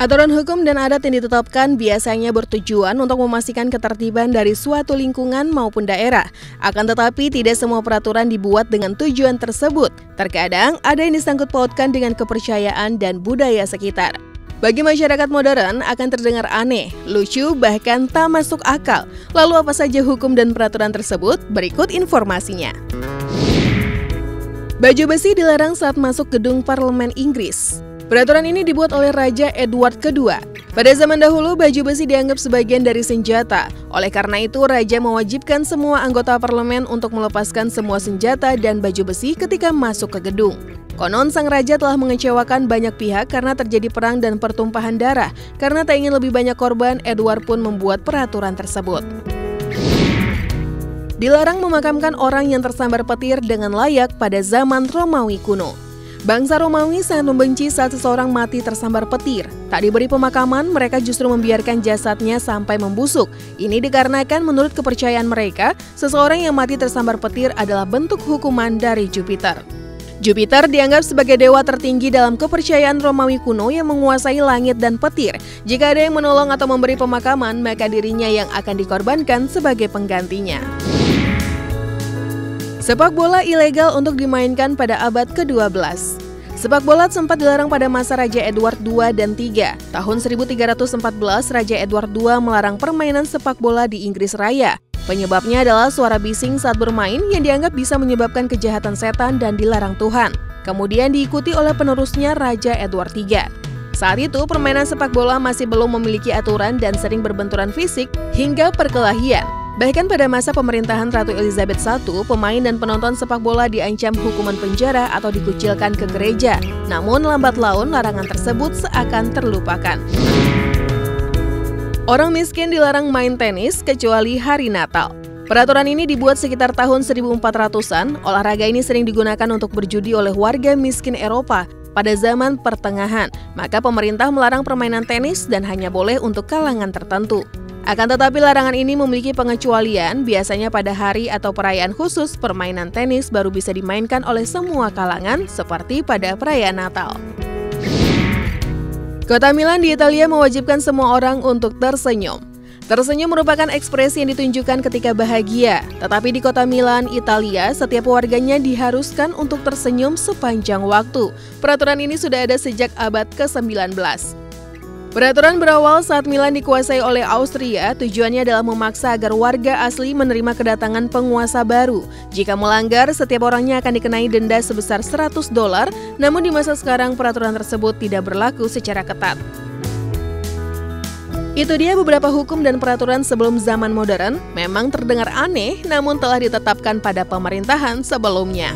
Aturan hukum dan adat yang ditetapkan biasanya bertujuan untuk memastikan ketertiban dari suatu lingkungan maupun daerah. Akan tetapi tidak semua peraturan dibuat dengan tujuan tersebut. Terkadang ada yang disangkut pautkan dengan kepercayaan dan budaya sekitar. Bagi masyarakat modern akan terdengar aneh, lucu, bahkan tak masuk akal. Lalu apa saja hukum dan peraturan tersebut? Berikut informasinya. Baju besi dilarang saat masuk gedung parlemen Inggris. Peraturan ini dibuat oleh Raja Edward II. Pada zaman dahulu, baju besi dianggap sebagian dari senjata. Oleh karena itu, Raja mewajibkan semua anggota parlemen untuk melepaskan semua senjata dan baju besi ketika masuk ke gedung. Konon, sang raja telah mengecewakan banyak pihak karena terjadi perang dan pertumpahan darah. Karena tak ingin lebih banyak korban, Edward pun membuat peraturan tersebut. Dilarang memakamkan orang yang tersambar petir dengan layak pada zaman Romawi kuno. Bangsa Romawi sangat membenci saat seseorang mati tersambar petir. Tak diberi pemakaman, mereka justru membiarkan jasadnya sampai membusuk. Ini dikarenakan menurut kepercayaan mereka, seseorang yang mati tersambar petir adalah bentuk hukuman dari Jupiter. Jupiter dianggap sebagai dewa tertinggi dalam kepercayaan Romawi kuno yang menguasai langit dan petir. Jika ada yang menolong atau memberi pemakaman, maka dirinya yang akan dikorbankan sebagai penggantinya. Sepak bola ilegal untuk dimainkan pada abad ke-12. Sepak bola sempat dilarang pada masa Raja Edward II dan III. Tahun 1314, Raja Edward II melarang permainan sepak bola di Inggris Raya. Penyebabnya adalah suara bising saat bermain yang dianggap bisa menyebabkan kejahatan setan dan dilarang Tuhan. Kemudian diikuti oleh penerusnya Raja Edward III. Saat itu, permainan sepak bola masih belum memiliki aturan dan sering berbenturan fisik hingga perkelahian. Bahkan pada masa pemerintahan Ratu Elizabeth I, pemain dan penonton sepak bola diancam hukuman penjara atau dikucilkan ke gereja. Namun lambat laun larangan tersebut seakan terlupakan. Orang miskin dilarang main tenis kecuali hari Natal. Peraturan ini dibuat sekitar tahun 1400-an. Olahraga ini sering digunakan untuk berjudi oleh warga miskin Eropa pada zaman pertengahan. Maka pemerintah melarang permainan tenis dan hanya boleh untuk kalangan tertentu. Akan tetapi larangan ini memiliki pengecualian, biasanya pada hari atau perayaan khusus, permainan tenis baru bisa dimainkan oleh semua kalangan, seperti pada perayaan Natal. Kota Milan di Italia mewajibkan semua orang untuk tersenyum. Tersenyum merupakan ekspresi yang ditunjukkan ketika bahagia, tetapi di kota Milan, Italia, setiap warganya diharuskan untuk tersenyum sepanjang waktu. Peraturan ini sudah ada sejak abad ke-19. Peraturan berawal saat Milan dikuasai oleh Austria, tujuannya adalah memaksa agar warga asli menerima kedatangan penguasa baru. Jika melanggar, setiap orangnya akan dikenai denda sebesar $100, namun di masa sekarang peraturan tersebut tidak berlaku secara ketat. Itu dia beberapa hukum dan peraturan sebelum zaman modern, memang terdengar aneh, namun telah ditetapkan pada pemerintahan sebelumnya.